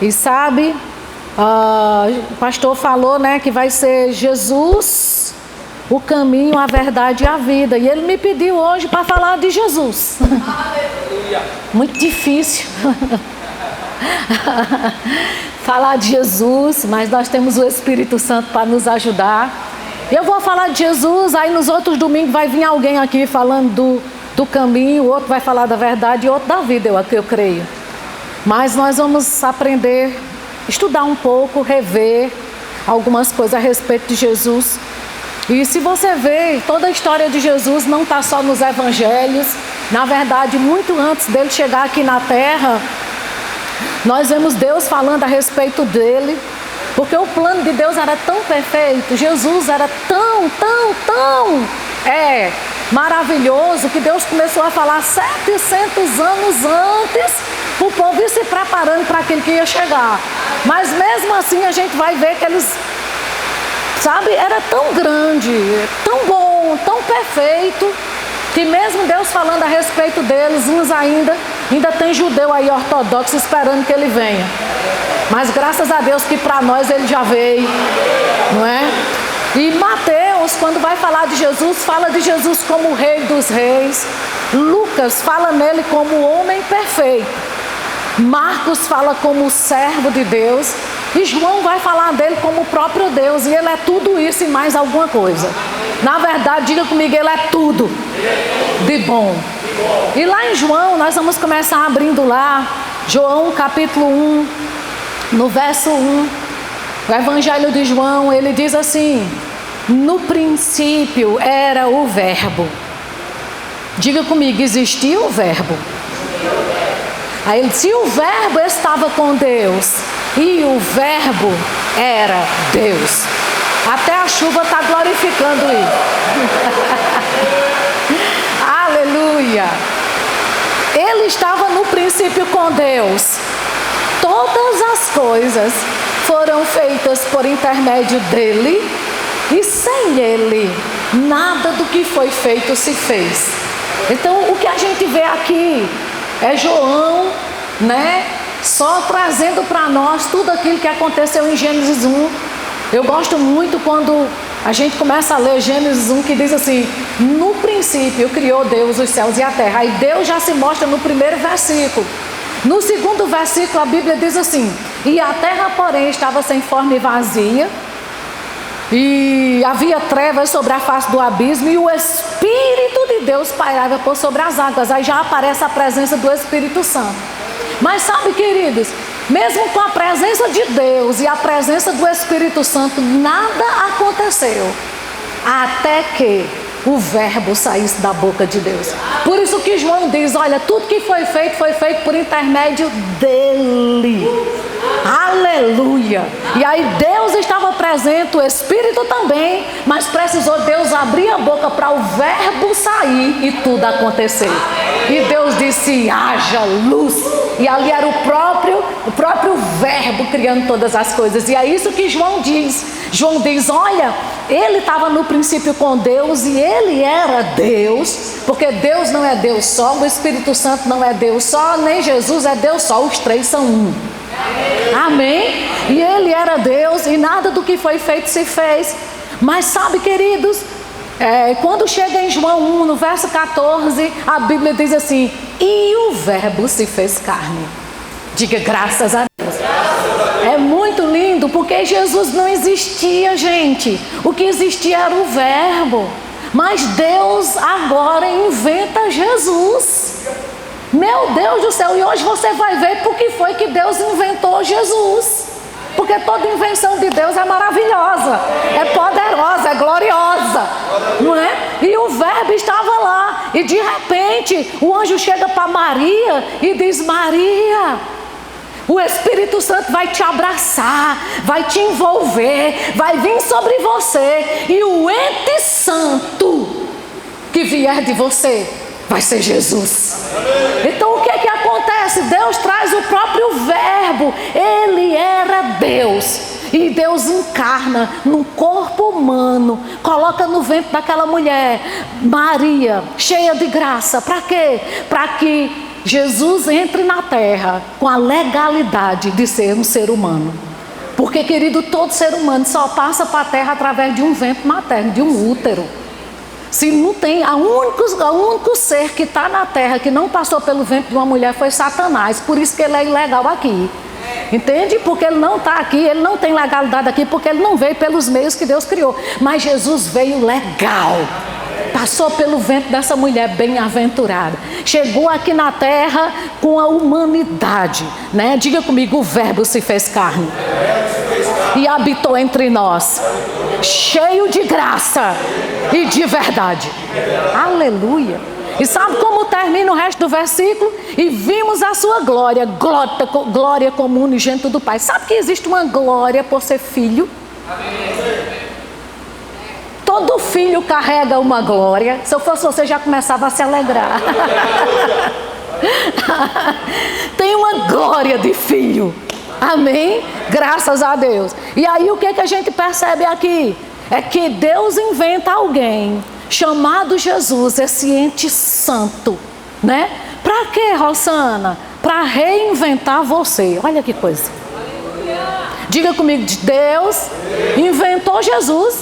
E sabe, o pastor falou, né, que vai ser Jesus, o caminho, a verdade e a vida. E ele me pediu hoje para falar de Jesus. Muito difícil falar de Jesus, mas nós temos o Espírito Santo para nos ajudar. Eu vou falar de Jesus, aí nos outros domingos vai vir alguém aqui falando do caminho, outro vai falar da verdade e outro da vida, eu creio. Mas nós vamos aprender, estudar um pouco, rever algumas coisas a respeito de Jesus. E se você vê, toda a história de Jesus não está só nos evangelhos. Na verdade, muito antes dele chegar aqui na terra, nós vemos Deus falando a respeito dele. Porque o plano de Deus era tão perfeito, Jesus era tão maravilhoso, que Deus começou a falar 700 anos antes, o povo ia se preparando para aquilo que ia chegar. Mas mesmo assim a gente vai ver que eles, sabe, era tão grande, tão bom, tão perfeito, que mesmo Deus falando a respeito deles, uns ainda tem judeu aí ortodoxo esperando que ele venha. Mas graças a Deus que para nós ele já veio, não é? E Mateus, quando vai falar de Jesus, fala de Jesus como o Rei dos Reis. Lucas fala nele como o homem perfeito. Marcos fala como o servo de Deus. E João vai falar dele como o próprio Deus. E ele é tudo isso e mais alguma coisa. Na verdade, diga comigo, ele é tudo de bom. E lá em João, nós vamos começar abrindo lá, João capítulo 1, no verso 1. O Evangelho de João, ele diz assim: no princípio era o verbo. Diga comigo, existia o verbo. Aí ele disse, o verbo estava com Deus, e o verbo era Deus. Até a chuva está glorificando isso. Aleluia. Ele estava no princípio com Deus. Todas as coisas foram feitas por intermédio dele, e sem ele, nada do que foi feito se fez. Então, o que a gente vê aqui é João, né, só trazendo para nós tudo aquilo que aconteceu em Gênesis 1. Eu gosto muito quando a gente começa a ler Gênesis 1, que diz assim: no princípio criou Deus os céus e a terra. Aí Deus já se mostra no primeiro versículo. No segundo versículo a Bíblia diz assim: e a terra porém estava sem forma e vazia, e havia trevas sobre a face do abismo, e o Espírito de Deus pairava por sobre as águas. Aí já aparece a presença do Espírito Santo. Mas sabe, queridos, mesmo com a presença de Deus e a presença do Espírito Santo, nada aconteceu até que o verbo saísse da boca de Deus. Por isso que João diz, olha, tudo que foi feito por intermédio dele. Aleluia. E aí Deus estava presente, o Espírito também, mas precisou Deus abrir a boca para o verbo sair e tudo acontecer. E Deus disse, haja luz. E ali era o próprio verbo criando todas as coisas. E é isso que João diz. João diz, olha, ele estava no princípio com Deus e ele era Deus, porque Deus não é Deus só, o Espírito Santo não é Deus só, nem Jesus é Deus só, os três são um. Amém? E ele era Deus e nada do que foi feito se fez. Mas sabe, queridos, quando chega em João 1, no verso 14, a Bíblia diz assim, e o verbo se fez carne. Diga graças a Deus. É muito lindo, porque Jesus não existia, gente. O que existia era o verbo. Mas Deus agora inventa Jesus. Meu Deus do céu, e hoje você vai ver por que foi que Deus inventou Jesus. Porque toda invenção de Deus é maravilhosa, é poderosa, é gloriosa, não é? E o verbo estava lá, e de repente o anjo chega para Maria e diz, Maria, o Espírito Santo vai te abraçar, vai te envolver, vai vir sobre você, e o ente santo que vier de você vai ser Jesus. Então o que acontece? Deus traz o próprio verbo. Ele era Deus, e Deus encarna num corpo humano, coloca no ventre daquela mulher, Maria, cheia de graça. Para quê? Para que Jesus entre na terra com a legalidade de ser um ser humano. Porque, querido, todo ser humano só passa para a terra através de um ventre materno, de um útero. Se não tem, o único ser que está na terra que não passou pelo ventre de uma mulher foi Satanás. Por isso que ele é ilegal aqui. Entende? Porque ele não está aqui, ele não tem legalidade aqui, porque ele não veio pelos meios que Deus criou. Mas Jesus veio legal. Passou pelo ventre dessa mulher bem-aventurada. Chegou aqui na terra com a humanidade, né? Diga comigo, o verbo se fez carne e habitou entre nós, cheio de graça e de verdade. Aleluia. E sabe como termina o resto do versículo? E vimos a sua glória, glória como unigênito do Pai. Sabe que existe uma glória por ser filho? Todo filho carrega uma glória. Se eu fosse você, já começava a se alegrar. Tem uma glória de filho. Amém? Graças a Deus. E aí o que a gente percebe aqui? É que Deus inventa alguém chamado Jesus, esse ente santo, né? Para quê, Rosana? Para reinventar você. Olha que coisa. Diga comigo, Deus inventou Jesus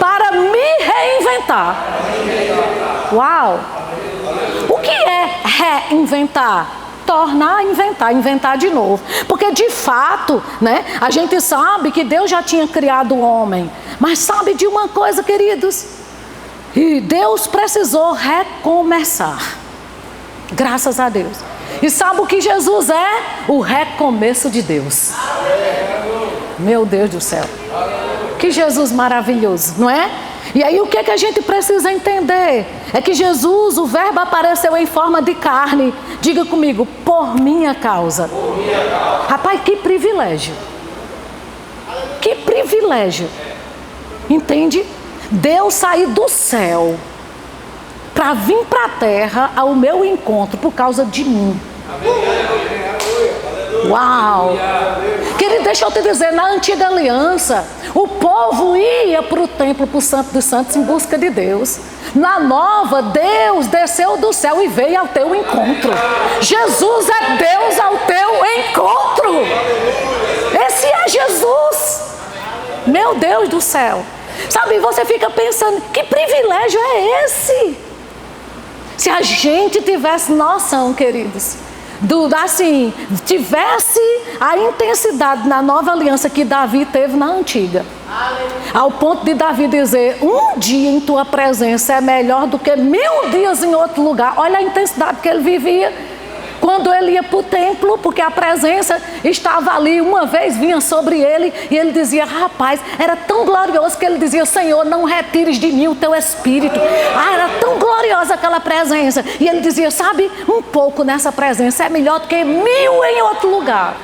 para me reinventar. Uau! O que é reinventar? Tornar a inventar, inventar de novo. Porque de fato, né, a gente sabe que Deus já tinha criado o homem. Mas sabe de uma coisa, queridos? E Deus precisou recomeçar. Graças a Deus. E sabe o que Jesus é? O recomeço de Deus. Meu Deus do céu. Que Jesus maravilhoso, não é? E aí o que a gente precisa entender? É que Jesus, o verbo apareceu em forma de carne. Diga comigo, por minha causa. Por minha causa. Rapaz, que privilégio. Que privilégio. Entende? Deus sair do céu para vir para a terra ao meu encontro por causa de mim. Uau! Querido, deixa eu te dizer, na antiga aliança, o povo ia para o templo, para o Santo dos Santos em busca de Deus. Na nova, Deus desceu do céu e veio ao teu encontro. Jesus é Deus ao teu encontro. Esse é Jesus. Meu Deus do céu. Sabe, você fica pensando, que privilégio é esse? Se a gente tivesse noção, queridos, assim, tivesse a intensidade na nova aliança que Davi teve na antiga. Ao ponto de Davi dizer, um dia em tua presença é melhor do que 1000 dias em outro lugar. Olha a intensidade que ele vivia quando ele ia para o templo, porque a presença estava ali, uma vez vinha sobre ele, e ele dizia, rapaz, era tão glorioso que ele dizia, Senhor, não retires de mim o teu espírito. Era tão gloriosa aquela presença, e ele dizia, sabe, um pouco nessa presença é melhor do que 1000 em outro lugar.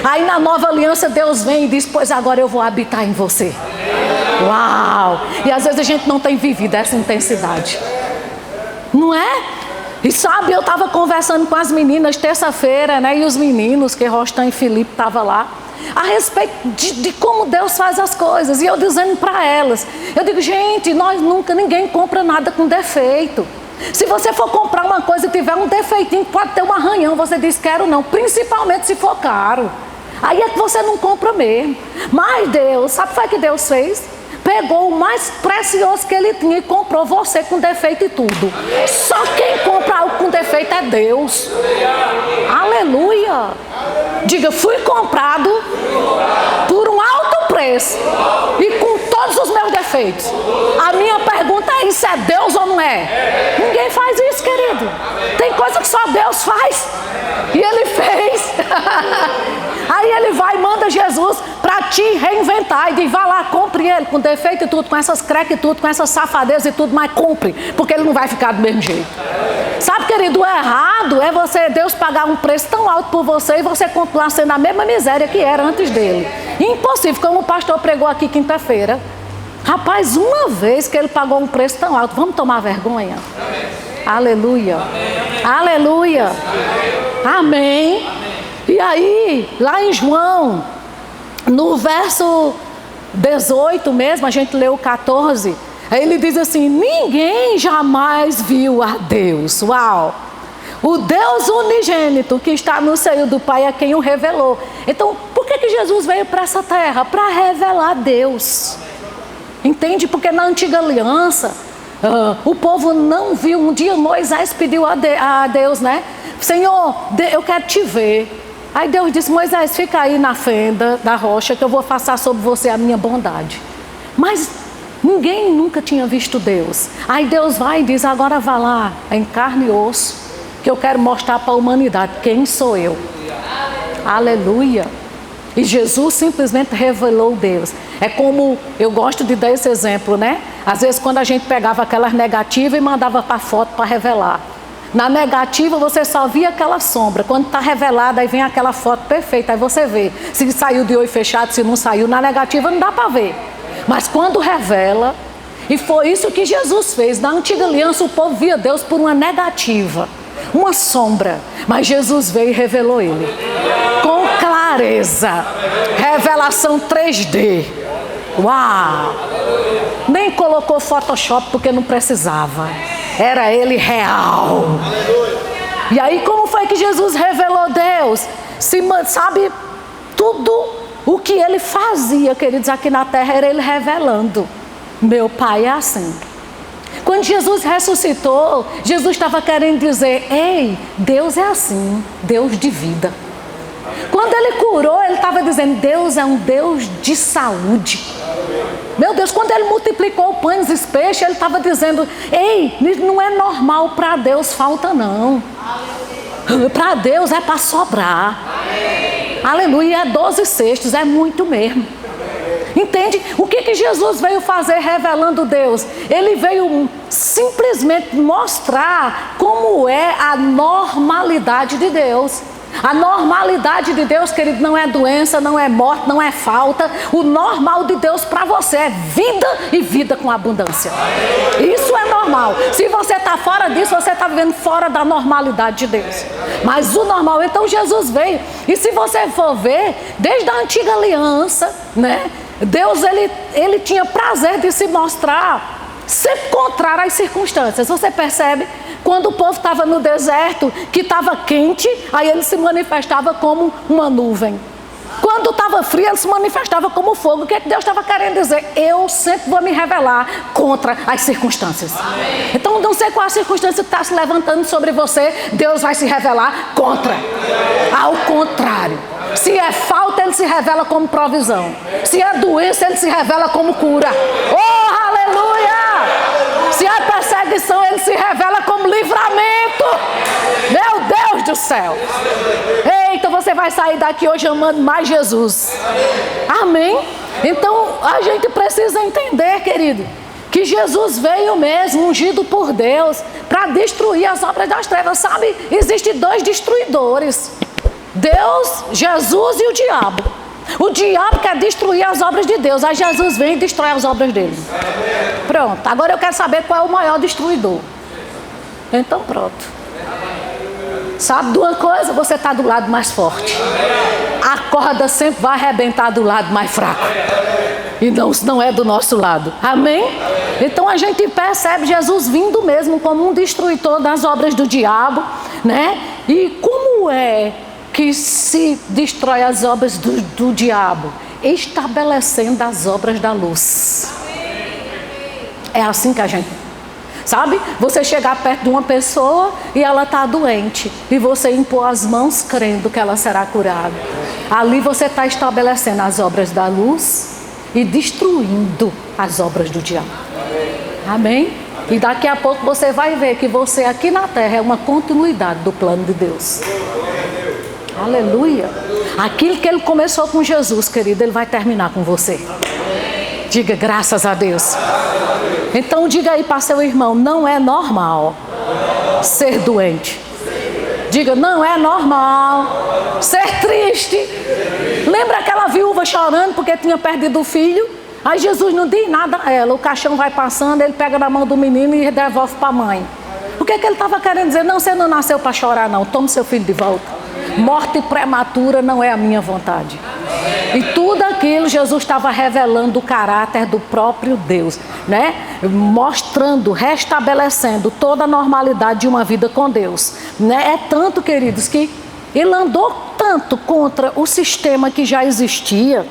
Aí na nova aliança Deus vem e diz, pois agora eu vou habitar em você. Uau! E às vezes a gente não tem vivido essa intensidade, não é? E sabe, eu estava conversando com as meninas terça-feira, né? E os meninos, que Rostan e Felipe estavam lá, a respeito de como Deus faz as coisas. E eu dizendo para elas, eu digo, gente, ninguém compra nada com defeito. Se você for comprar uma coisa e tiver um defeitinho, pode ter um arranhão, você diz, quero não, principalmente se for caro. Aí é que você não compra mesmo. Mas Deus, sabe o que foi que Deus fez? Pegou o mais precioso que ele tinha e comprou você com defeito e tudo. Só quem compra algo com defeito é Deus. Aleluia. Diga, fui comprado por um alto preço e com todos os meus defeitos. A minha pergunta é, isso é Deus ou não é? Ninguém faz isso, querido. Tem coisa que só Deus faz. E ele fez. Aí ele vai e manda Jesus para te reinventar. E diz, vai lá, compre ele com defeito e tudo, com essas crecas e tudo, com essas safadezas e tudo, mas compre, porque ele não vai ficar do mesmo jeito. Sabe, querido, o errado é Deus pagar um preço tão alto por você e você continuar sendo a mesma miséria que era antes dele. Impossível, como o pastor pregou aqui quinta-feira. Rapaz, uma vez que ele pagou um preço tão alto, vamos tomar vergonha? Aleluia. Aleluia. Amém. E aí, lá em João, no verso 18 mesmo, a gente leu o 14, aí ele diz assim, ninguém jamais viu a Deus. Uau! O Deus unigênito que está no seio do Pai é quem o revelou. Então, por que Jesus veio para essa terra? Para revelar Deus. Entende? Porque na antiga aliança, o povo não viu. Um dia Moisés pediu a Deus, né? Senhor, eu quero te ver. Aí Deus disse, Moisés, fica aí na fenda da rocha que eu vou passar sobre você a minha bondade. Mas ninguém nunca tinha visto Deus. Aí Deus vai e diz, agora vá lá, em carne e osso, que eu quero mostrar para a humanidade quem sou eu. Aleluia. E Jesus simplesmente revelou Deus. É como, eu gosto de dar esse exemplo, né? Às vezes quando a gente pegava aquelas negativas e mandava para a foto para revelar. Na negativa você só via aquela sombra. Quando está revelada, aí vem aquela foto perfeita. Aí você vê se saiu de olho fechado, se não saiu. Na negativa não dá para ver. Mas quando revela, e foi isso que Jesus fez. Na antiga aliança o povo via Deus por uma negativa, uma sombra. Mas Jesus veio e revelou Ele com clareza. Revelação 3D. Uau! Nem colocou Photoshop porque não precisava. Era Ele real. E aí como foi que Jesus revelou Deus? Sabe, tudo o que Ele fazia, queridos, aqui na terra era Ele revelando. Meu Pai é assim. Quando Jesus ressuscitou, Jesus estava querendo dizer, ei, Deus é assim, Deus de vida. Quando Ele curou, Ele estava dizendo, Deus é um Deus de saúde. Meu Deus, quando Ele multiplicou pães e peixes, Ele estava dizendo, ei, não é normal para Deus falta não. Para Deus é para sobrar. Aleluia, é 12 cestos, é muito mesmo. Entende? O que Jesus veio fazer revelando Deus? Ele veio simplesmente mostrar como é a normalidade de Deus. A normalidade de Deus, querido, não é doença, não é morte, não é falta. O normal de Deus para você é vida e vida com abundância. Isso é normal. Se você está fora disso, você está vivendo fora da normalidade de Deus. Mas o normal, então Jesus veio. E se você for ver, desde a antiga aliança, né? Deus, ele tinha prazer de se mostrar sempre contrário às circunstâncias. Você percebe? Quando o povo estava no deserto, que estava quente, aí ele se manifestava como uma nuvem. Quando estava frio, ele se manifestava como fogo. O que é que Deus estava querendo dizer? Eu sempre vou me revelar contra as circunstâncias. Amém. Então, não sei qual a circunstância que está se levantando sobre você, Deus vai se revelar contra. Ao contrário. Se é falta, Ele se revela como provisão. Se é doença, Ele se revela como cura. Oh, aleluia! Se é perseguição, Ele se revela como livramento. Meu Deus do céu! Eita, você vai sair daqui hoje amando mais Jesus. Amém? Então, a gente precisa entender, querido, que Jesus veio mesmo, ungido por Deus, para destruir as obras das trevas. Sabe, existem dois destruidores. Deus, Jesus e o diabo. O diabo quer destruir as obras de Deus. Aí Jesus vem e destrói as obras dele. Pronto, agora eu quero saber qual é o maior destruidor. Então pronto. Sabe de uma coisa? Você está do lado mais forte. A corda sempre vai arrebentar do lado mais fraco. E não é do nosso lado. Amém? Então a gente percebe Jesus vindo mesmo como um destruidor das obras do diabo, né? E como é que se destrói as obras do diabo? Estabelecendo as obras da luz. É assim que a gente... Sabe? Você chegar perto de uma pessoa e ela está doente. E você impor as mãos crendo que ela será curada. Ali você está estabelecendo as obras da luz e destruindo as obras do diabo. Amém? E daqui a pouco você vai ver que você aqui na terra é uma continuidade do plano de Deus. Aleluia. Aquilo que Ele começou com Jesus, querido, Ele vai terminar com você. Diga graças a Deus. Então diga aí para seu irmão, não é normal ser doente. Diga, não é normal ser triste. Lembra aquela viúva chorando porque tinha perdido o filho? Aí Jesus não diz nada a ela. O caixão vai passando, ele pega na mão do menino e devolve para a mãe. O que é que ele estava querendo dizer? Não, você não nasceu para chorar não, tome seu filho de volta. Morte prematura não é a minha vontade. E tudo aquilo Jesus estava revelando o caráter do próprio Deus, né? Mostrando, restabelecendo toda a normalidade de uma vida com Deus, né? É tanto, queridos, que ele andou tanto contra o sistema que já existia,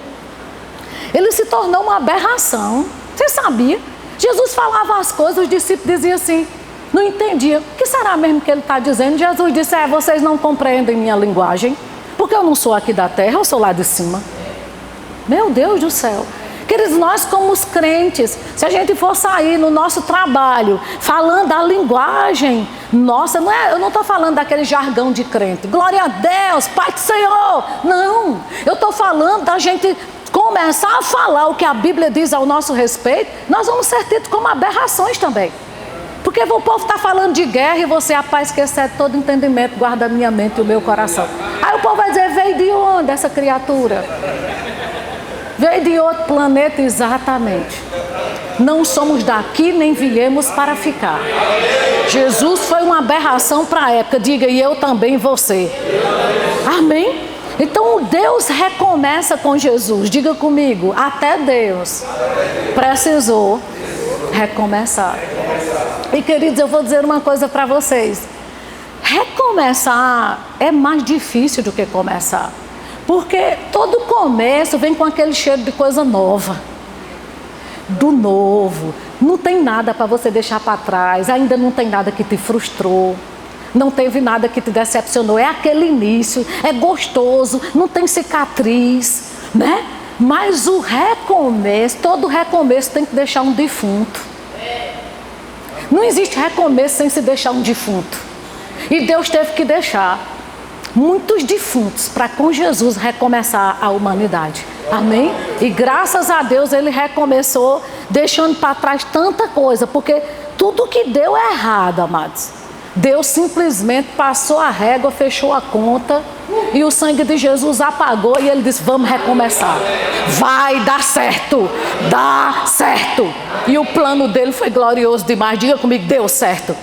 ele se tornou uma aberração. Você sabia? Jesus falava as coisas, os discípulos diziam assim, não entendia. O que será mesmo que ele está dizendo? Jesus disse, vocês não compreendem minha linguagem, porque eu não sou aqui da terra, eu sou lá de cima. Meu Deus do céu. Queridos, nós como os crentes, se a gente for sair no nosso trabalho, falando a linguagem, nossa, eu não estou falando daquele jargão de crente, glória a Deus, Pai do Senhor, não, eu estou falando da gente começar a falar o que a Bíblia diz ao nosso respeito, nós vamos ser tidos como aberrações também. Porque o povo está falando de guerra e você, a paz que excede todo entendimento, guarda a minha mente e o meu coração. Aí o povo vai dizer, veio de onde essa criatura? Veio de outro planeta, exatamente. Não somos daqui, nem viemos para ficar. Jesus foi uma aberração para a época, diga, e eu também você. Amém? Então Deus recomeça com Jesus, diga comigo, até Deus precisou recomeçar. E queridos, eu vou dizer uma coisa para vocês, recomeçar é mais difícil do que começar, porque todo começo vem com aquele cheiro de coisa nova, do novo, não tem nada para você deixar para trás, ainda não tem nada que te frustrou, não teve nada que te decepcionou, é aquele início, é gostoso, não tem cicatriz, né? Mas o recomeço, todo recomeço tem que deixar um defunto. Não existe recomeço sem se deixar um defunto. E Deus teve que deixar muitos defuntos para com Jesus recomeçar a humanidade. Amém? E graças a Deus ele recomeçou deixando para trás tanta coisa, porque tudo que deu é errado, amados. Deus simplesmente passou a régua, fechou a conta e o sangue de Jesus apagou e ele disse, vamos recomeçar. Vai dar certo, dá certo. E o plano dele foi glorioso demais. Diga comigo, deu certo.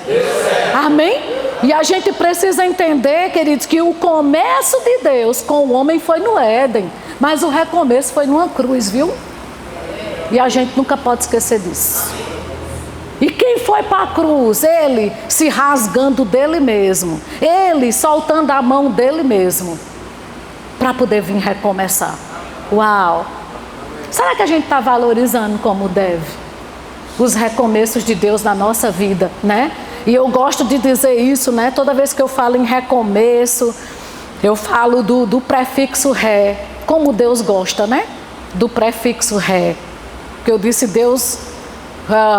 Amém? E a gente precisa entender, queridos, que o começo de Deus com o homem foi no Éden, mas o recomeço foi numa cruz, viu? E a gente nunca pode esquecer disso. E quem foi para a cruz? Ele se rasgando dele mesmo. Ele soltando a mão dele mesmo. Para poder vir recomeçar. Uau! Será que a gente está valorizando como deve? Os recomeços de Deus na nossa vida, né? E eu gosto de dizer isso, né? Toda vez que eu falo em recomeço, eu falo do prefixo ré. Como Deus gosta, né? Do prefixo ré. Porque eu disse, Deus...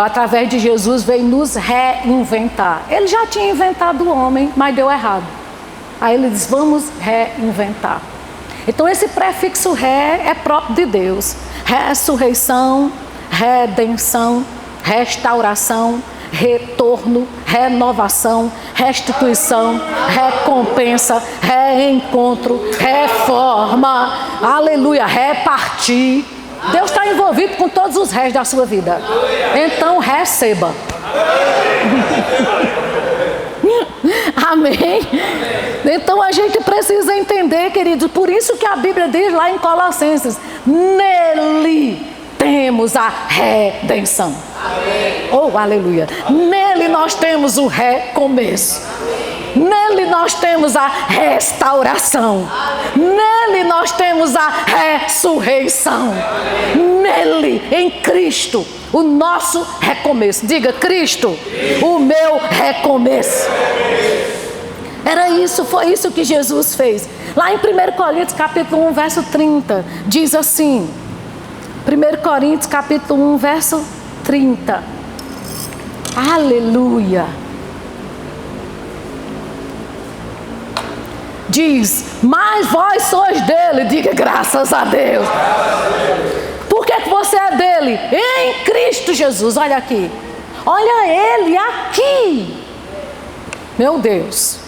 através de Jesus veio nos reinventar. Ele já tinha inventado o homem, mas deu errado. Aí ele diz, vamos reinventar. Então esse prefixo ré é próprio de Deus. Ressurreição, redenção, restauração, retorno, renovação, restituição, recompensa, reencontro, reforma, aleluia, repartir. Deus está envolvido com todos os restos da sua vida. Então receba. Amém? Então a gente precisa entender, queridos, por isso que a Bíblia diz lá em Colossenses, nele temos a redenção. Oh, aleluia. Nele nós temos o recomeço. Nele nós temos a restauração. Nele nós temos a ressurreição. Nele, em Cristo, o nosso recomeço. Diga, Cristo, o meu recomeço. Era isso, foi isso que Jesus fez. Lá em 1 Coríntios capítulo 1, verso 30, diz assim. 1 Coríntios capítulo 1, verso 30. Aleluia. Diz, mas vós sois dele. Diga, graças a Deus. Por que você é dele? Em Cristo Jesus, olha aqui. Olha ele aqui. Meu Deus.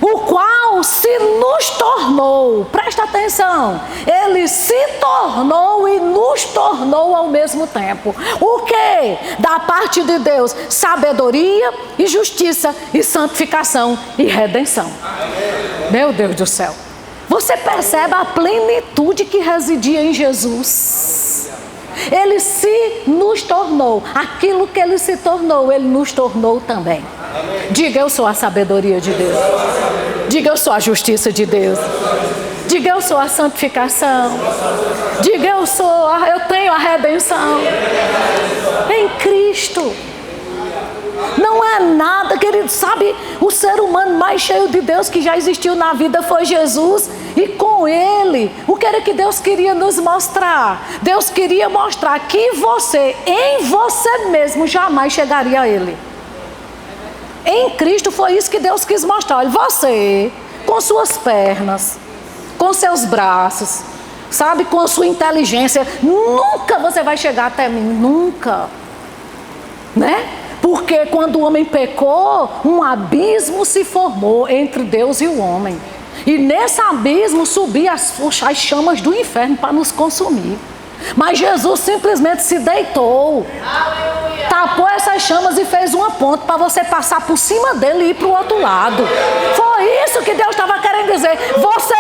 O qual se nos tornou, presta atenção, ele se tornou e nos tornou ao mesmo tempo. O que? Da parte de Deus, sabedoria e justiça e santificação e redenção. Meu Deus do céu. Você percebe a plenitude que residia em Jesus? Ele se nos tornou, aquilo que ele se tornou, ele nos tornou também. Diga, eu sou a sabedoria de Deus. Diga, eu sou a justiça de Deus. Diga, eu sou a santificação. Diga, eu tenho a redenção em Cristo. Não é nada, querido, sabe, o ser humano mais cheio de Deus que já existiu na vida foi Jesus. E com Ele, o que era que Deus queria nos mostrar? Deus queria mostrar que você, em você mesmo, jamais chegaria a Ele. Em Cristo foi isso que Deus quis mostrar. Olha, você, com suas pernas, com seus braços, sabe, com sua inteligência, nunca você vai chegar até mim, nunca. Né? Porque quando o homem pecou, um abismo se formou entre Deus e o homem. E nesse abismo subiam as chamas do inferno para nos consumir. Mas Jesus simplesmente se deitou, tapou essas chamas e fez uma ponte para você passar por cima dele e ir para o outro lado. Foi isso que Deus estava querendo dizer. Você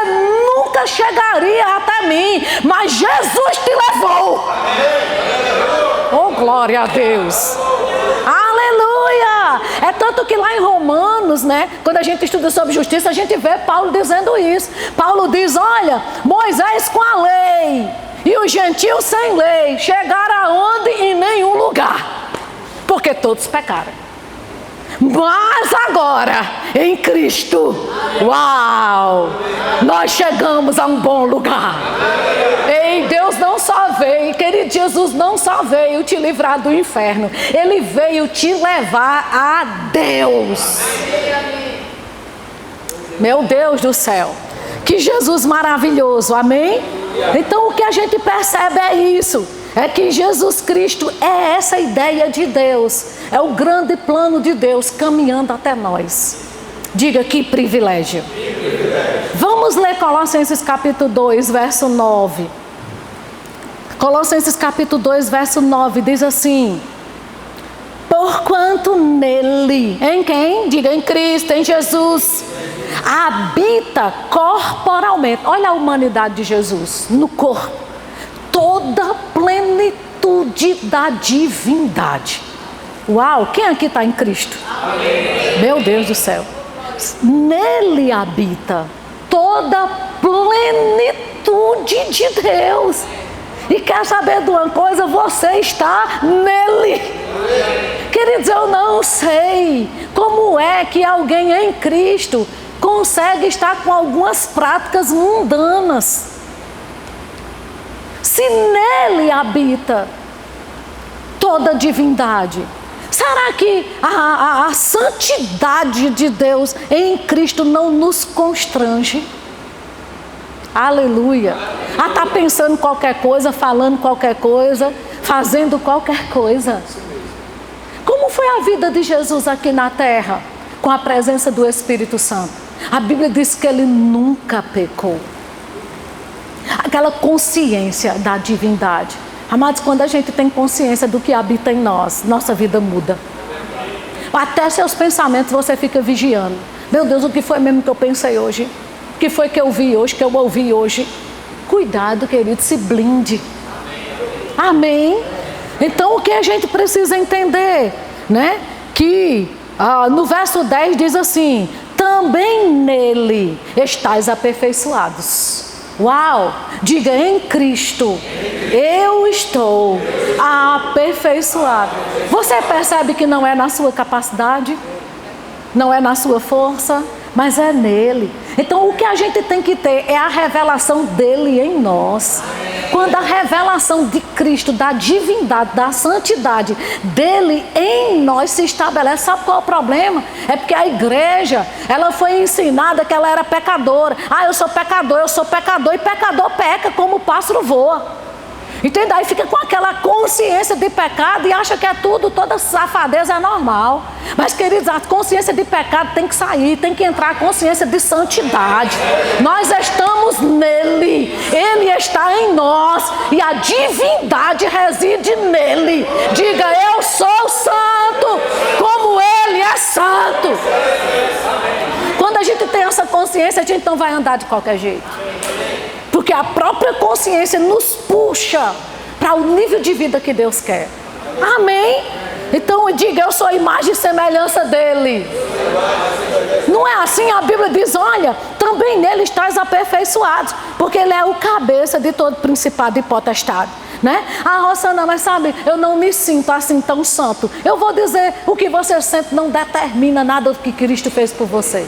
nunca chegaria até mim, mas Jesus te levou. Oh, glória a Deus. Aleluia! É tanto que lá em Romanos, né, quando a gente estuda sobre justiça, a gente vê Paulo dizendo isso. Paulo diz, olha, Moisés com a lei e os gentios sem lei chegaram aonde? Em nenhum lugar, porque todos pecaram. Mas agora, em Cristo, uau, nós chegamos a um bom lugar. Ei, Deus não só veio, querido, Jesus não só veio te livrar do inferno, Ele veio te levar a Deus. Meu Deus do céu, que Jesus maravilhoso, amém? Então o que a gente percebe é isso. É que Jesus Cristo é essa ideia de Deus. É o grande plano de Deus caminhando até nós. Diga, que privilégio. Vamos ler Colossenses capítulo 2, verso 9. Colossenses capítulo 2, verso 9 diz assim: porquanto nele, em quem? Diga, em Cristo, em Jesus, habita corporalmente. Olha a humanidade de Jesus no corpo. Toda a plenitude da divindade. Uau, quem aqui está em Cristo? Amém. Meu Deus do céu. Nele habita toda a plenitude de Deus. E quer saber de uma coisa? Você está nele. Queridos, eu não sei como é que alguém em Cristo consegue estar com algumas práticas mundanas, se nele habita toda a divindade. Será que a santidade de Deus em Cristo não nos constrange? Aleluia. A estar pensando qualquer coisa, falando qualquer coisa, fazendo qualquer coisa. Como foi a vida de Jesus aqui na terra, com a presença do Espírito Santo? A Bíblia diz que ele nunca pecou. Aquela consciência da divindade. Amados, quando a gente tem consciência do que habita em nós, nossa vida muda. Até seus pensamentos você fica vigiando. Meu Deus, o que foi mesmo que eu pensei hoje? O que foi que eu vi hoje, que eu ouvi hoje? Cuidado, querido, se blinde. Amém? Então o que a gente precisa entender, né? Que no verso 10 diz assim: também nele estáis aperfeiçoados. Uau! Diga, em Cristo eu estou aperfeiçoado. Você percebe que não é na sua capacidade, não é na sua força, mas é nele. Então o que a gente tem que ter é a revelação dele em nós. Quando a revelação de Cristo, da divindade, da santidade dele em nós se estabelece, sabe qual é o problema? É porque a igreja, ela foi ensinada que ela era pecadora. Eu sou pecador, e pecador peca como o pássaro voa. Entende? Aí fica com aquela consciência de pecado e acha que é tudo, toda safadeza é normal. Mas, queridos, a consciência de pecado tem que sair, tem que entrar a consciência de santidade. Nós estamos nele, ele está em nós e a divindade reside nele. Diga, eu sou santo, como ele é santo. Quando a gente tem essa consciência, a gente não vai andar de qualquer jeito. Porque a própria consciência nos puxa para o nível de vida que Deus quer. Amém? Então diga, eu sou a imagem e semelhança dele. Não é assim? A Bíblia diz, olha, também nele estás aperfeiçoados, porque ele é o cabeça de todo principado e potestade, né? Ah, Rosana, mas sabe, eu não me sinto assim tão santo. Eu vou dizer, o que você sente não determina nada do que Cristo fez por você.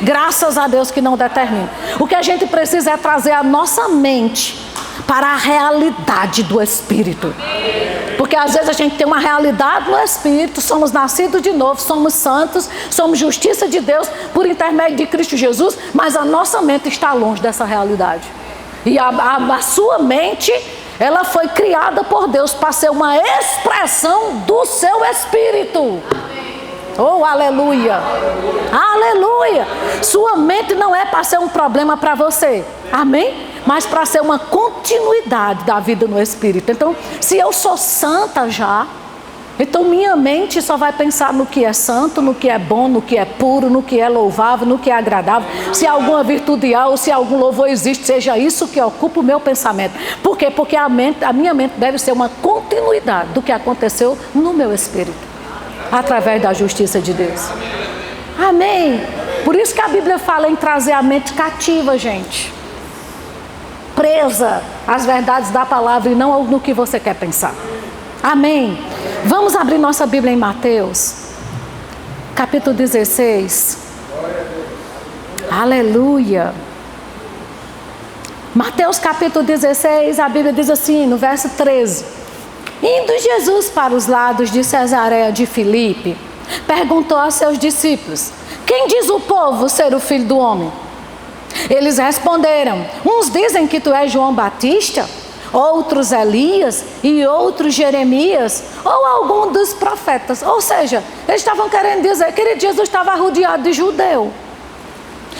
Graças a Deus que não determina. O que a gente precisa é trazer a nossa mente para a realidade do Espírito. Porque às vezes a gente tem uma realidade no Espírito, somos nascidos de novo, somos santos, somos justiça de Deus por intermédio de Cristo Jesus, mas a nossa mente está longe dessa realidade. E a sua mente, ela foi criada por Deus para ser uma expressão do seu Espírito. Oh, aleluia! Aleluia! Sua mente não é para ser um problema para você, amém? Mas para ser uma continuidade da vida no Espírito. Então, se eu sou santa já, então minha mente só vai pensar no que é santo, no que é bom, no que é puro, no que é louvável, no que é agradável. Se alguma virtude há ou se algum louvor existe, seja isso que ocupa o meu pensamento. Por quê? Porque a minha mente deve ser uma continuidade do que aconteceu no meu Espírito, através da justiça de Deus. Amém? Por isso que a Bíblia fala em trazer a mente cativa, gente. Presa às verdades da palavra e não no que você quer pensar. Amém? Vamos abrir nossa Bíblia em Mateus, capítulo 16. Aleluia. Mateus capítulo 16, a Bíblia diz assim, no verso 13. Indo Jesus para os lados de Cesareia de Filipe, perguntou a seus discípulos, quem diz o povo ser o Filho do Homem? Eles responderam, uns dizem que tu és João Batista, outros Elias e outros Jeremias, ou algum dos profetas. Ou seja, eles estavam querendo dizer que Jesus estava rodeado de judeu.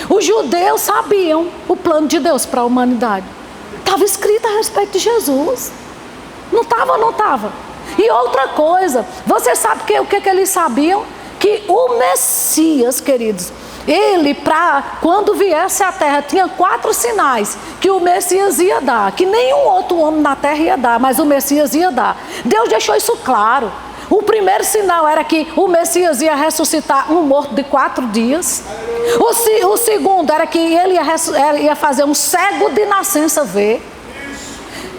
Os judeus sabiam o plano de Deus para a humanidade. Estava escrito a respeito de Jesus. Não estava, não estava. E outra coisa, você sabe o que eles sabiam? Que o Messias, queridos, ele, quando viesse à terra, tinha 4 sinais que o Messias ia dar, que nenhum outro homem na terra ia dar, mas o Messias ia dar. Deus deixou isso claro. O primeiro sinal era que o Messias ia ressuscitar um morto de 4 dias. O segundo era que ele ia fazer um cego de nascença ver.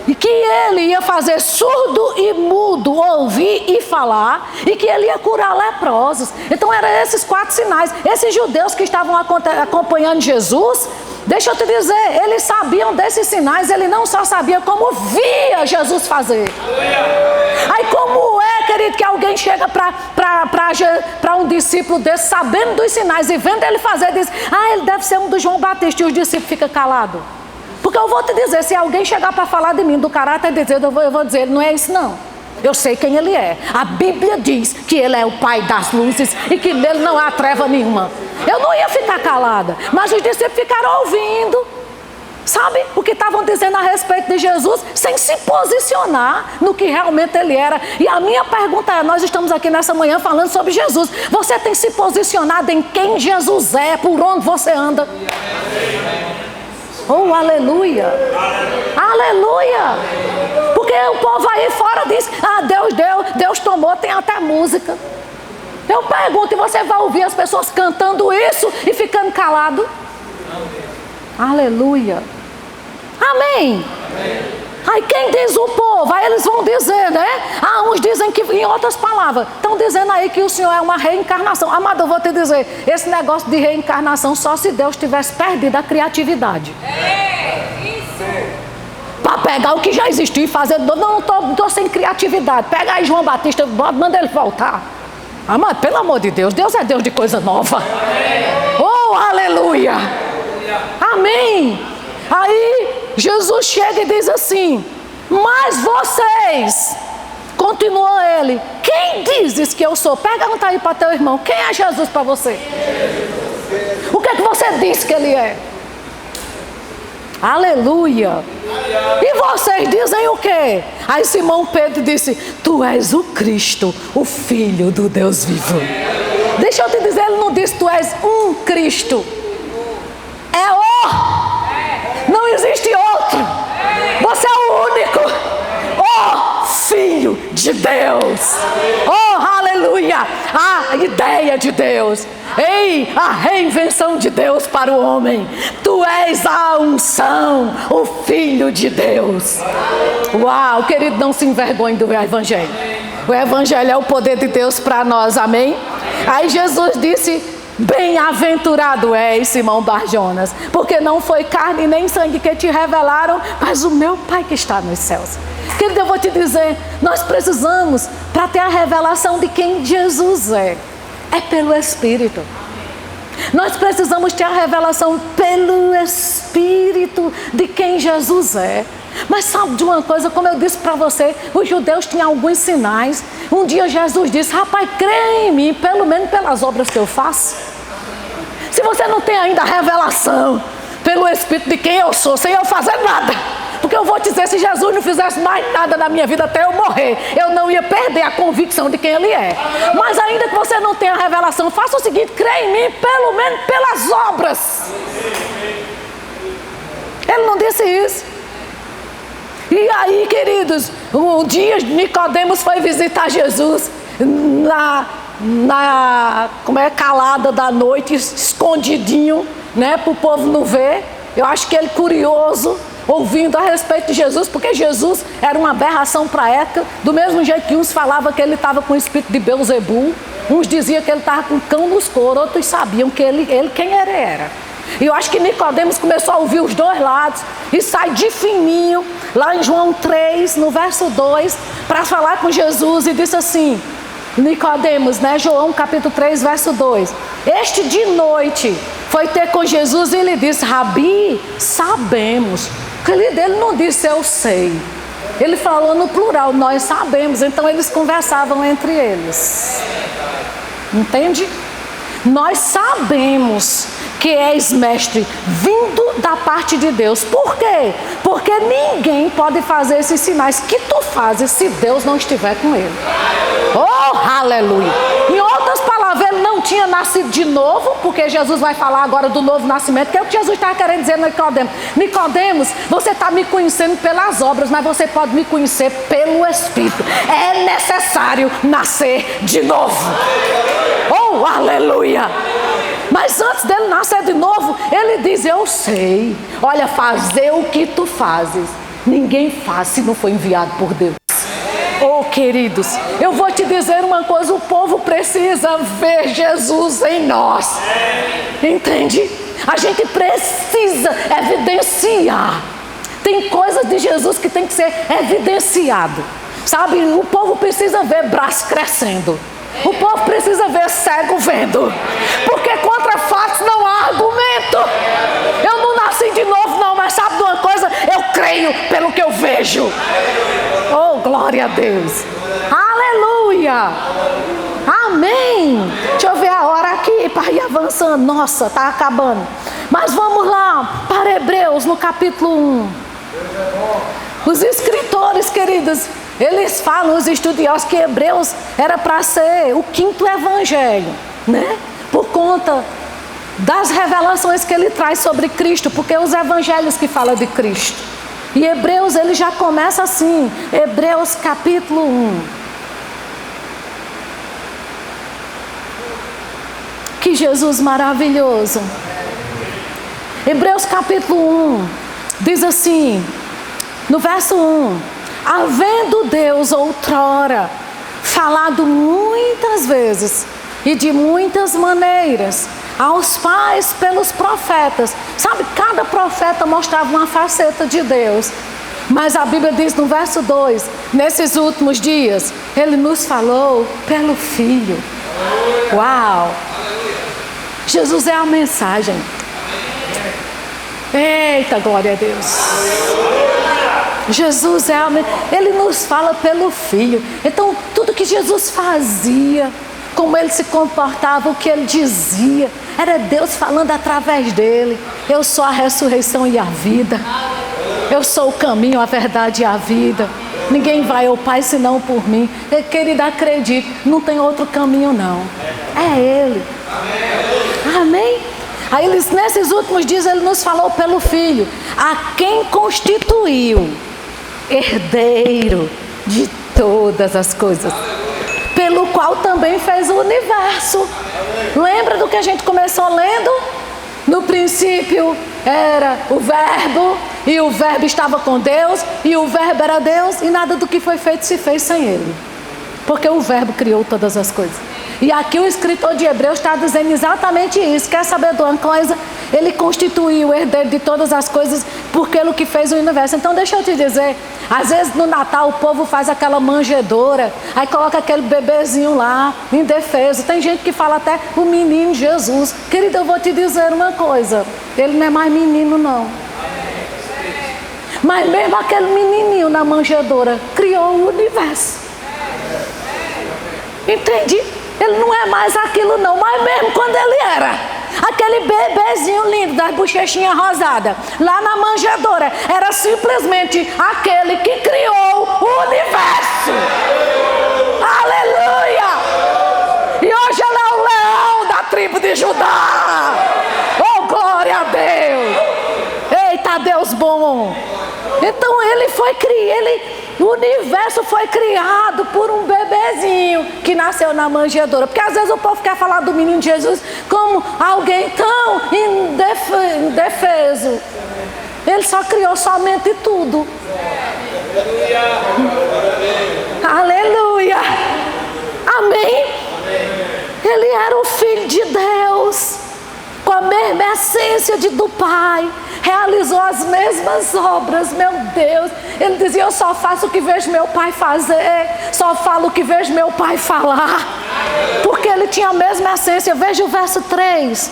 E que ele ia fazer surdo e mudo ouvir e falar, e que ele ia curar leprosos. Então eram esses 4 sinais. Esses judeus que estavam acompanhando Jesus, deixa eu te dizer, eles sabiam desses sinais, ele não só sabia como via Jesus fazer. Aí como é, querido, que alguém chega para um discípulo desse, sabendo dos sinais e vendo ele fazer, diz, ele deve ser um do João Batista, e o discípulo fica calado. Porque eu vou te dizer, se alguém chegar para falar de mim, do caráter de Deus, eu vou dizer, não é isso não. Eu sei quem ele é. A Bíblia diz que ele é o Pai das luzes e que nele não há treva nenhuma. Eu não ia ficar calada, mas os discípulos ficaram ouvindo, sabe, o que estavam dizendo a respeito de Jesus, sem se posicionar no que realmente ele era. E a minha pergunta é, nós estamos aqui nessa manhã falando sobre Jesus. Você tem se posicionado em quem Jesus é, por onde você anda? Oh, aleluia! Aleluia! Porque o povo aí fora diz, Deus deu, Deus tomou, tem até música. Eu pergunto, e você vai ouvir as pessoas cantando isso e ficando calado? Aleluia! Amém! Aí quem diz o povo? Aí eles vão dizer, né? Uns dizem que, em outras palavras, estão dizendo aí que o Senhor é uma reencarnação. Amado, eu vou te dizer, esse negócio de reencarnação só se Deus tivesse perdido a criatividade. Para pegar o que já existiu e fazer. Não estou sem criatividade. Pega aí João Batista, manda ele voltar. Amado, pelo amor de Deus, Deus é Deus de coisa nova. Oh, aleluia! Amém! Aí Jesus chega e diz assim, mas vocês, continuou ele, quem dizes que eu sou? Pergunta aí para teu irmão, quem é Jesus para você? O que é que você diz que ele é? Aleluia! E vocês dizem o quê? Aí Simão Pedro disse, tu és o Cristo, o Filho do Deus vivo. Deixa eu te dizer, ele não disse tu és um Cristo. É o. Não existe outro. Você é o único. Oh, Filho de Deus. Oh, aleluia. A ideia de Deus. Ei, a reinvenção de Deus para o homem. Tu és a unção, o Filho de Deus. Uau, querido, não se envergonhe do Evangelho. O Evangelho é o poder de Deus para nós, amém? Aí Jesus disse: bem-aventurado és, Simão Bar-Jonas, porque não foi carne nem sangue que te revelaram, mas o meu Pai que está nos céus. Querido, eu vou te dizer, nós precisamos, para ter a revelação de quem Jesus é pelo Espírito. Nós precisamos ter a revelação pelo Espírito de quem Jesus é. Mas sabe de uma coisa, como eu disse para você, os judeus tinham alguns sinais. Um dia Jesus disse: rapaz, crê em mim, pelo menos pelas obras que eu faço. Se você não tem ainda a revelação pelo Espírito de quem eu sou, sem eu fazer nada, porque eu vou te dizer, se Jesus não fizesse mais nada na minha vida até eu morrer, eu não ia perder a convicção de quem Ele é. Mas ainda que você não tenha a revelação, faça o seguinte: crê em mim, pelo menos pelas obras. Ele não disse isso. E aí, queridos, um dia Nicodemos foi visitar Jesus calada da noite, escondidinho, né, para o povo não ver. Eu acho que ele curioso, ouvindo a respeito de Jesus, porque Jesus era uma aberração para a época, do mesmo jeito que uns falavam que ele estava com o espírito de Beuzebu, uns diziam que ele estava com cão nos coros, outros sabiam que ele quem ele era. E eu acho que Nicodemos começou a ouvir os dois lados e sai de fininho, lá em João 3, no verso 2, para falar com Jesus, e disse assim: Nicodemos, né? João capítulo 3, verso 2. Este de noite foi ter com Jesus e ele disse: Rabi, sabemos. Ele não disse eu sei. Ele falou no plural, nós sabemos. Então eles conversavam entre eles. Entende? Nós sabemos que és mestre vindo da parte de Deus. Por quê? Porque ninguém pode fazer esses sinais que tu fazes se Deus não estiver com ele. Oh, aleluia! Em outras palavras, ele não tinha nascido de novo, porque Jesus vai falar agora do novo nascimento, que é o que Jesus está querendo dizer no Nicodemos. Nicodemos, você está me conhecendo pelas obras, mas você pode me conhecer pelo Espírito. É necessário nascer de novo. Oh, aleluia! Mas antes dele nascer de novo, ele diz: eu sei. Olha, fazer o que tu fazes, ninguém faz se não for enviado por Deus. Oh, queridos, eu vou te dizer uma coisa: o povo precisa ver Jesus em nós. Entende? A gente precisa evidenciar. Tem coisas de Jesus que tem que ser evidenciado. Sabe, o povo precisa ver braço crescendo. O povo precisa ver cego vendo. Porque contra fatos não há argumento. Eu não nasci de novo não, mas sabe de uma coisa? Eu creio pelo que eu vejo. Oh, glória a Deus. Aleluia. Amém. Deixa eu ver a hora aqui para ir avançando. Nossa, está acabando. Mas vamos lá para Hebreus no capítulo 1. Os escritores, queridos, eles falam, os estudiosos, que Hebreus era para ser o 5º evangelho, né? Por conta das revelações que ele traz sobre Cristo, porque os evangelhos que falam de Cristo. E Hebreus, ele já começa assim, Hebreus capítulo 1. Que Jesus maravilhoso. Hebreus capítulo 1 diz assim, no verso 1: havendo Deus outrora falado muitas vezes e de muitas maneiras aos pais pelos profetas. Sabe, cada profeta mostrava uma faceta de Deus. Mas a Bíblia diz no verso 2, nesses últimos dias, Ele nos falou pelo Filho. Uau! Jesus é a mensagem. Eita, glória a Deus. Jesus é Ele nos fala pelo Filho. Então tudo que Jesus fazia, como Ele se comportava, o que Ele dizia, era Deus falando através dele. Eu sou a ressurreição e a vida. Eu sou o caminho, a verdade e a vida. Ninguém vai ao Pai senão por mim. Querida, acredite, não tem outro caminho não. É Ele. Amém? Aí nesses últimos dias Ele nos falou pelo Filho, a quem constituiu herdeiro de todas as coisas, pelo qual também fez o universo. Lembra do que a gente começou lendo? No princípio era o Verbo, e o Verbo estava com Deus, e o Verbo era Deus, e nada do que foi feito se fez sem Ele, porque o Verbo criou todas as coisas. E aqui o escritor de Hebreus está dizendo exatamente isso. Quer saber de uma coisa? Ele constituiu o herdeiro de todas as coisas por aquilo que fez o universo. Então deixa eu te dizer, às vezes no Natal o povo faz aquela manjedoura, aí coloca aquele bebezinho lá, indefeso. Tem gente que fala até o menino Jesus. Querido, eu vou te dizer uma coisa, ele não é mais menino não. Mas mesmo aquele menininho na manjedoura criou o universo. Entende? Ele não é mais aquilo não, mas mesmo quando ele era aquele bebezinho lindo das bochechinhas rosadas lá na manjedoura, era simplesmente aquele que criou o universo. Aleluia! E hoje ele é o leão da tribo de Judá. Oh, glória a Deus! Eita, Deus bom! Então ele foi criado, o universo foi criado por um bebezinho que nasceu na manjedoura. Porque às vezes o povo quer falar do menino Jesus como alguém tão indefeso. Ele só criou somente tudo. Aleluia. Amém. Ele era o Filho de Deus, com a mesma essência do Pai, realizou as mesmas obras, meu Deus. Ele dizia, eu só faço o que vejo meu Pai fazer, só falo o que vejo meu Pai falar, porque ele tinha a mesma essência. Veja o verso 3,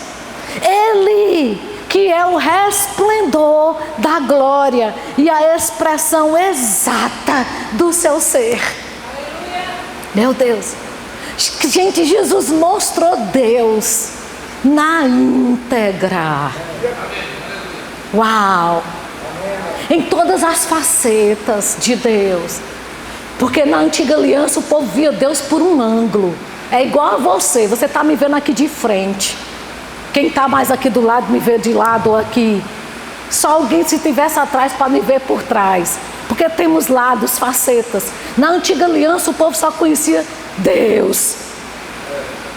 ele que é o resplendor da glória e a expressão exata do seu ser. Meu Deus, gente, Jesus mostrou Deus na íntegra. Uau! Em todas as facetas de Deus. Porque na antiga aliança o povo via Deus por um ângulo. É igual a você está me vendo aqui de frente. Quem está mais aqui do lado me vê de lado ou aqui. Só alguém se estivesse atrás para me ver por trás. Porque temos lados, facetas. Na antiga aliança o povo só conhecia Deus.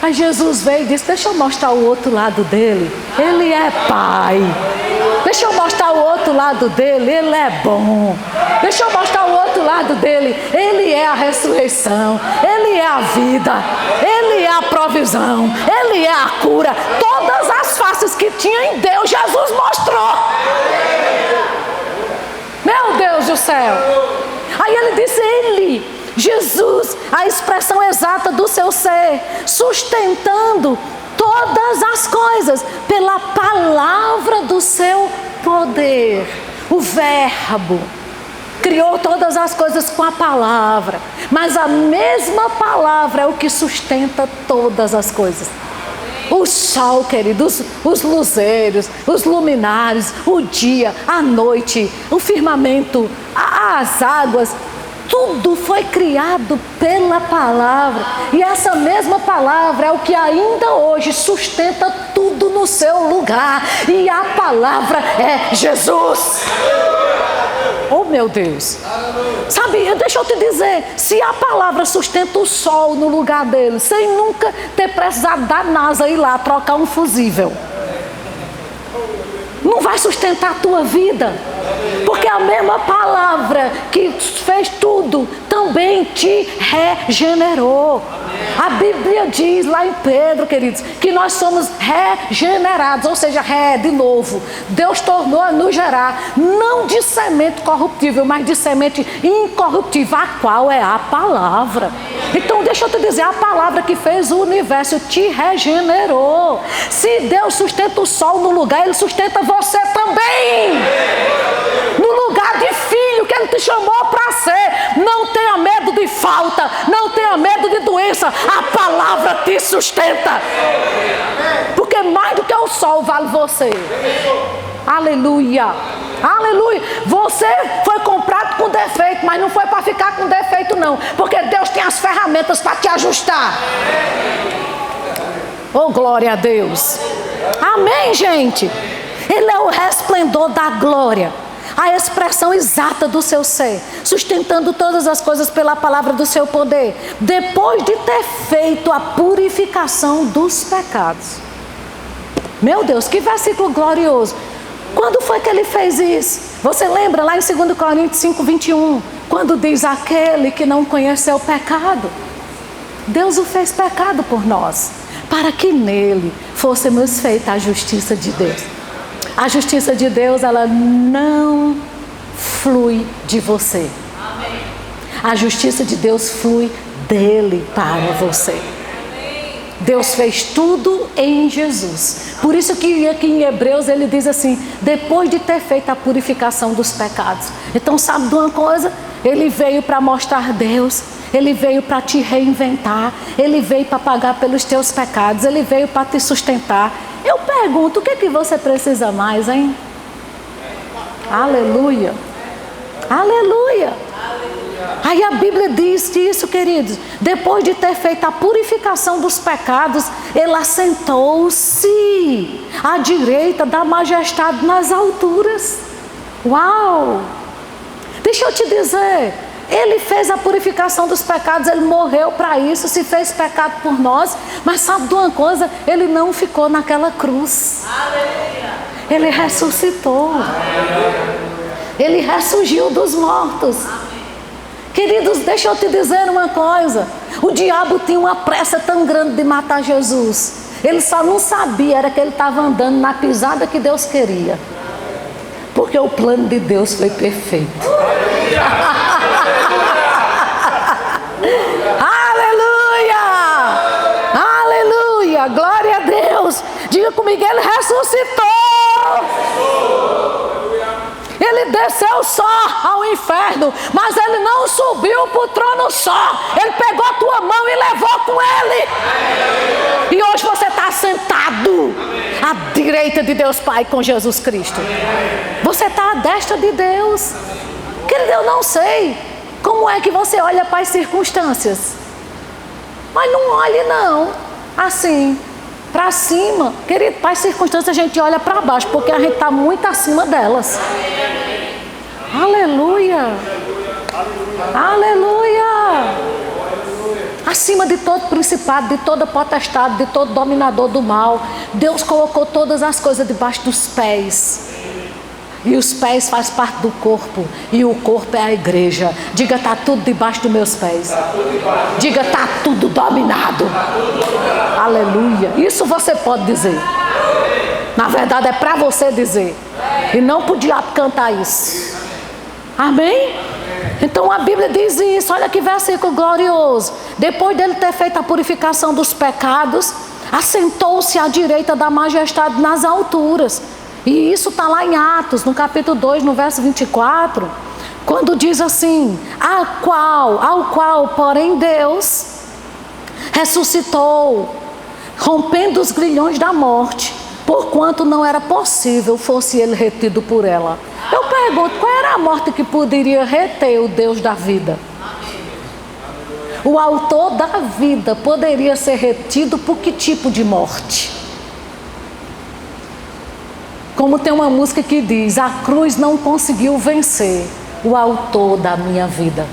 Aí Jesus veio e disse, deixa eu mostrar o outro lado dele. Ele é Pai. Deixa eu mostrar o outro lado dele. Ele é bom. Deixa eu mostrar o outro lado dele. Ele é a ressurreição. Ele é a vida. Ele é a provisão. Ele é a cura. Todas as faces que tinha em Deus, Jesus mostrou. Meu Deus do céu. Aí ele disse, ele... Jesus, a expressão exata do seu ser, sustentando todas as coisas pela palavra do seu poder. O Verbo criou todas as coisas com a palavra, mas a mesma palavra é o que sustenta todas as coisas. O sol, queridos, os luzeiros, os luminares, o dia, a noite, o firmamento, as águas, tudo foi criado pela palavra. E essa mesma palavra é o que ainda hoje sustenta tudo no seu lugar. E a palavra é Jesus. Oh, meu Deus. Sabe, deixa eu te dizer, se a palavra sustenta o sol no lugar dele, sem nunca ter precisado da NASA ir lá trocar um fusível, não vai sustentar a tua vida. Porque a mesma palavra que fez tudo também te regenerou. A Bíblia diz lá em Pedro, queridos, que nós somos regenerados, ou seja, de novo. Deus tornou a nos gerar, não de semente corruptível, mas de semente incorruptível, a qual é a palavra. Então deixa eu te dizer, a palavra que fez o universo te regenerou. Se Deus sustenta o sol no lugar, Ele sustenta você também. No lugar de filho que Ele te chamou para ser. Não tenha medo de falta, não tenha medo de doença. A palavra te sustenta. Porque mais do que o sol vale você. Aleluia. Aleluia. Você foi comprado defeito, mas não foi para ficar com defeito não, porque Deus tem as ferramentas para te ajustar. Oh, glória a Deus. Amém, gente? Ele é o resplendor da glória, a expressão exata do seu ser, sustentando todas as coisas pela palavra do seu poder, depois de ter feito a purificação dos pecados. Meu Deus, que versículo glorioso. Quando foi que ele fez isso? Você lembra lá em 2 Coríntios 5, 21, quando diz: aquele que não conheceu o pecado, Deus o fez pecado por nós, para que nele fôssemos feita a justiça de Deus. A justiça de Deus, ela não flui de você. A justiça de Deus flui dele para você. Deus fez tudo em Jesus. Por isso que aqui em Hebreus ele diz assim: depois de ter feito a purificação dos pecados. Então, sabe de uma coisa? Ele veio para mostrar Deus. Ele veio para te reinventar. Ele veio para pagar pelos teus pecados. Ele veio para te sustentar. Eu pergunto, o que é que você precisa mais, hein? Aleluia. Aleluia. Aí a Bíblia diz que isso, queridos, depois de ter feito a purificação dos pecados, ele assentou-se à direita da majestade nas alturas. Uau! Deixa eu te dizer, ele fez a purificação dos pecados, ele morreu para isso, se fez pecado por nós, mas sabe de uma coisa? Ele não ficou naquela cruz. Ele ressuscitou. Ele ressurgiu dos mortos. Queridos, deixa eu te dizer uma coisa. O diabo tinha uma pressa tão grande de matar Jesus. Ele só não sabia, era que ele estava andando na pisada que Deus queria. Porque o plano de Deus foi perfeito. Aleluia! Aleluia! Glória a Deus! Diga comigo, ele ressuscitou! Ele desceu só ao inferno, mas ele não subiu para o trono só. Ele pegou a tua mão e levou com ele. E hoje você está sentado à direita de Deus Pai com Jesus Cristo. Você está à destra de Deus. Querido, eu não sei como é que você olha para as circunstâncias, mas não olhe não assim para cima. Querido, para as circunstâncias a gente olha para baixo, porque a gente está muito acima delas. Aleluia! Aleluia! Acima de todo principado, de toda potestade, de todo dominador do mal, Deus colocou todas as coisas debaixo dos pés. E os pés faz parte do corpo, e o corpo é a igreja. Diga, está tudo debaixo dos meus pés. Diga, está tudo dominado. Aleluia. Isso você pode dizer. Na verdade é para você dizer, e não para o diabo cantar isso. Amém? Então a Bíblia diz isso. Olha que versículo glorioso. Depois dele ter feito a purificação dos pecados, assentou-se à direita da majestade nas alturas. E isso está lá em Atos, no capítulo 2, no verso 24, quando diz assim: ao qual, porém, Deus ressuscitou, rompendo os grilhões da morte, porquanto não era possível fosse ele retido por ela. Eu pergunto, qual era a morte que poderia reter o Deus da vida? O autor da vida poderia ser retido por que tipo de morte? Como tem uma música que diz: a cruz não conseguiu vencer o autor da minha vida.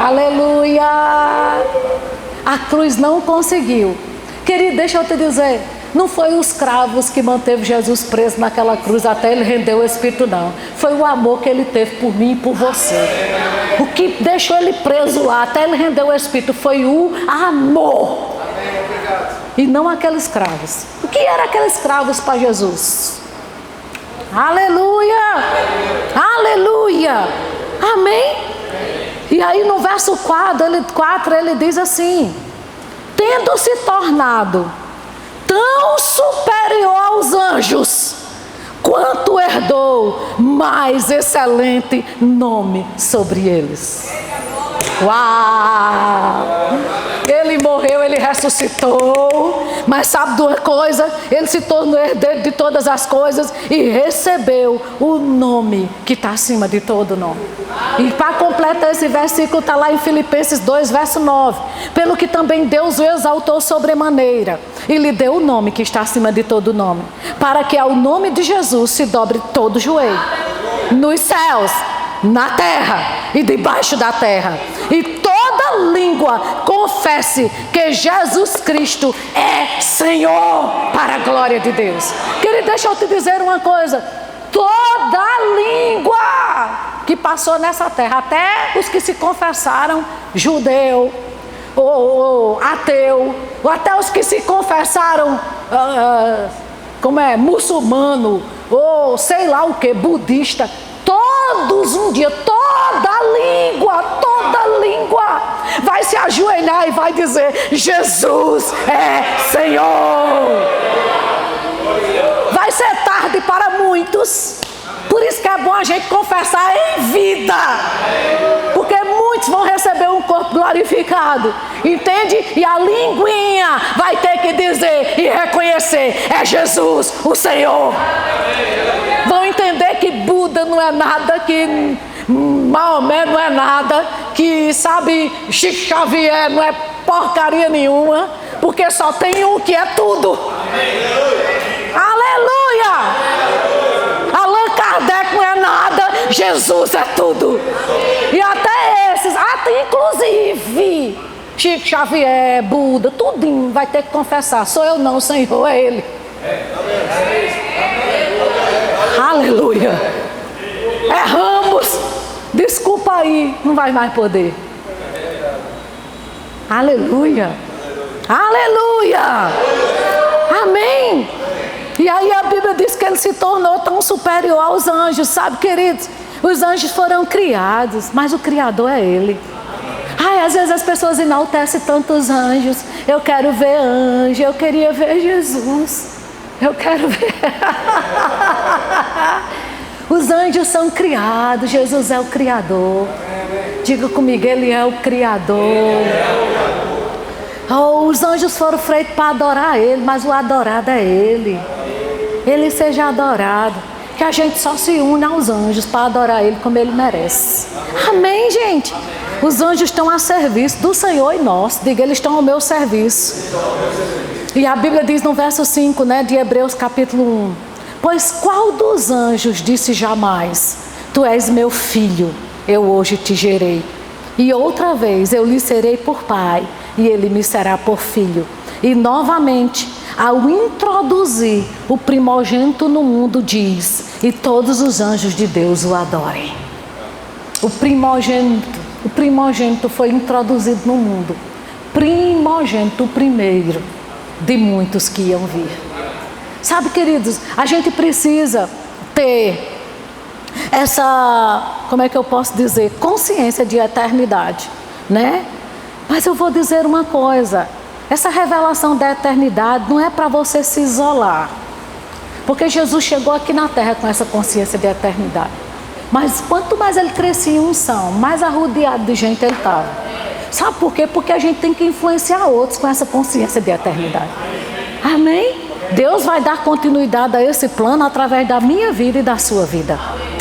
Aleluia! A cruz não conseguiu. Querido, deixa eu te dizer, não foi os cravos que manteve Jesus preso naquela cruz até ele render o Espírito, não. Foi o amor que ele teve por mim e por você. O que deixou ele preso lá até ele render o Espírito foi o amor. E não aqueles cravos. O que eram aqueles cravos para Jesus? Aleluia! Aleluia! Amém? E aí no verso 4 ele diz assim: tendo se tornado tão superior aos anjos, quanto herdou mais excelente nome sobre eles. Uau! Ele morreu, ele ressuscitou, mas sabe de uma coisa? Ele se tornou herdeiro de todas as coisas e recebeu o nome que está acima de todo nome. E para completar esse versículo está lá em Filipenses 2, verso 9. Pelo que também Deus o exaltou sobremaneira e lhe deu o nome que está acima de todo nome, para que ao nome de Jesus se dobre todo o joelho, nos céus, na terra e debaixo da terra, e toda língua confesse que Jesus Cristo é Senhor, para a glória de Deus. Querido, deixa eu te dizer uma coisa: toda língua que passou nessa terra, até os que se confessaram judeu, ou ateu, ou até os que se confessaram muçulmano, ou sei lá o que, budista, todos um dia, toda língua vai se ajoelhar e vai dizer: Jesus é Senhor. Vai ser tarde para muitos, por isso que é bom a gente confessar em vida, porque muitos vão receber um corpo glorificado, entende? E a linguinha vai ter que dizer e reconhecer: é Jesus o Senhor. Vão entender que Buda não é nada, que Maomé não é nada, que Chico Xavier não é porcaria nenhuma, porque só tem um que é tudo. Aleluia! Allan Kardec não é nada, Jesus é tudo. E até esses, inclusive Chico Xavier, Buda, tudinho vai ter que confessar: sou eu não, Senhor, é Ele. Aleluia! Erramos, desculpa aí, não vai mais poder. Aleluia! Aleluia! Amém! E aí a Bíblia diz que ele se tornou tão superior aos anjos, sabe, queridos? Os anjos foram criados, mas o Criador é Ele. Às vezes as pessoas enaltecem tantos anjos. Eu quero ver anjo, eu queria ver Jesus. Eu quero ver. Os anjos são criados, Jesus é o Criador. Diga comigo, Ele é o Criador. Os anjos foram feitos para adorar Ele, mas o adorado é Ele. Ele seja adorado. Que a gente só se une aos anjos para adorar Ele como Ele merece. Amém, gente? Os anjos estão a serviço do Senhor e nosso. Diga, eles estão ao meu serviço. E a Bíblia diz no verso 5, de Hebreus capítulo 1: pois qual dos anjos disse jamais: tu és meu filho, eu hoje te gerei. E outra vez eu lhe serei por pai, e ele me será por filho. E novamente, ao introduzir o primogênito no mundo, diz: e todos os anjos de Deus o adorem. O primogênito foi introduzido no mundo. Primogênito, o primeiro de muitos que iam vir. Sabe, queridos, a gente precisa ter essa, consciência de eternidade, Mas eu vou dizer uma coisa: essa revelação da eternidade não é para você se isolar, porque Jesus chegou aqui na terra com essa consciência de eternidade. Mas quanto mais ele crescia em unção, mais arrodeado de gente ele estava. Sabe por quê? Porque a gente tem que influenciar outros com essa consciência de eternidade. Amém? Deus vai dar continuidade a esse plano através da minha vida e da sua vida.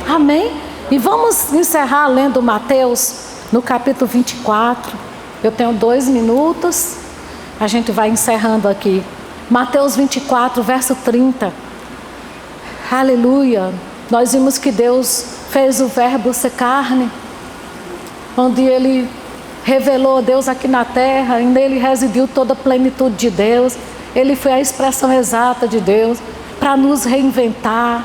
Amém? E vamos encerrar lendo Mateus no capítulo 24. Eu tenho 2 minutos. A gente vai encerrando aqui. Mateus 24, verso 30. Aleluia. Nós vimos que Deus fez o verbo ser carne, onde Ele revelou Deus aqui na terra, e nele residiu toda a plenitude de Deus. Ele foi a expressão exata de Deus para nos reinventar,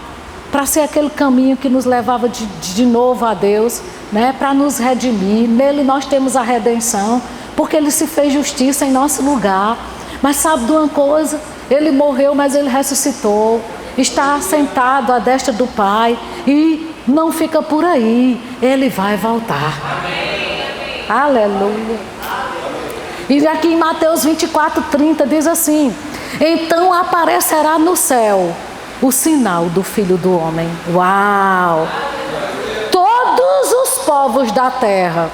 para ser aquele caminho que nos levava de novo a Deus, para nos redimir. Nele nós temos a redenção, porque Ele se fez justiça em nosso lugar. Mas sabe de uma coisa? Ele morreu, mas Ele ressuscitou, está sentado à destra do Pai e não fica por aí, Ele vai voltar. Amém. Aleluia. E aqui em Mateus 24, 30 diz assim: então aparecerá no céu o sinal do Filho do Homem. Uau! Todos os povos da terra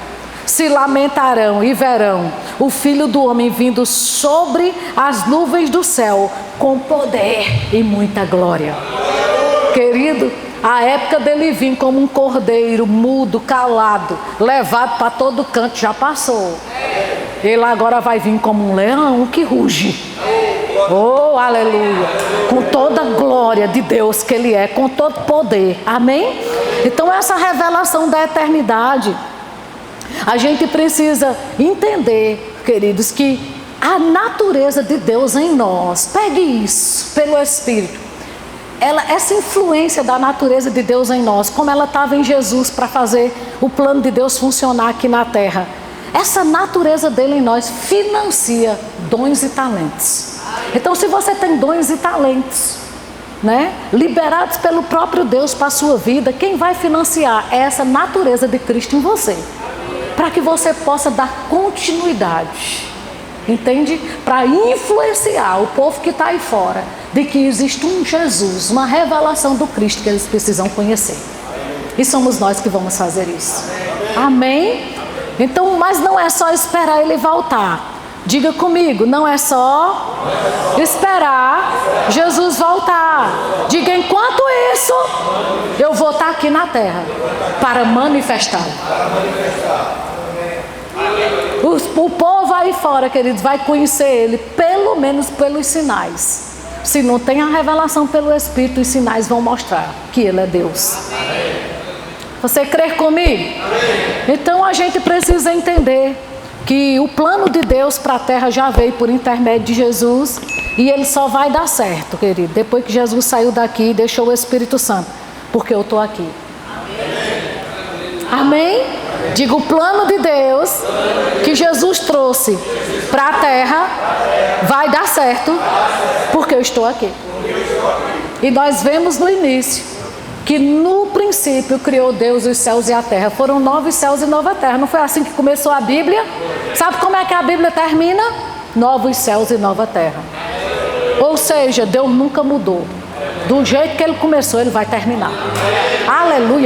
se lamentarão e verão o Filho do Homem vindo sobre as nuvens do céu com poder e muita glória. Querido, a época dele vir como um cordeiro mudo, calado, levado para todo canto já passou. Ele agora vai vir como um leão que ruge. Oh, aleluia! Com toda a glória de Deus que Ele é, com todo poder. Amém? Então essa revelação da eternidade, a gente precisa entender, queridos, que a natureza de Deus em nós, pegue isso pelo Espírito. Essa influência da natureza de Deus em nós, como ela estava em Jesus para fazer o plano de Deus funcionar aqui na terra. Essa natureza dele em nós financia dons e talentos. Então, se você tem dons e talentos, né, liberados pelo próprio Deus para a sua vida, quem vai financiar é essa natureza de Cristo em você, para que você possa dar continuidade, entende? Para influenciar o povo que está aí fora, de que existe um Jesus, uma revelação do Cristo que eles precisam conhecer. E somos nós que vamos fazer isso. Amém? Então, mas não é só esperar Ele voltar. Diga comigo, não é só esperar Jesus voltar. Diga, enquanto isso, eu vou estar aqui na terra para manifestar. O povo aí fora, queridos, vai conhecer Ele pelo menos pelos sinais. Se não tem a revelação pelo Espírito, os sinais vão mostrar que Ele é Deus. Você crê comigo? Então a gente precisa entender que o plano de Deus para a terra já veio por intermédio de Jesus, e ele só vai dar certo, querido, depois que Jesus saiu daqui e deixou o Espírito Santo, porque eu estou aqui. Amém? Diga, o plano de Deus que Jesus trouxe para a terra vai dar certo, porque eu estou aqui. E nós vemos no início que no princípio criou Deus os céus e a terra. Foram 9 céus e 9 terra. Não foi assim que começou a Bíblia? Sabe como é que a Bíblia termina? Novos céus e nova terra. Ou seja, Deus nunca mudou. Do jeito que Ele começou, Ele vai terminar. Aleluia.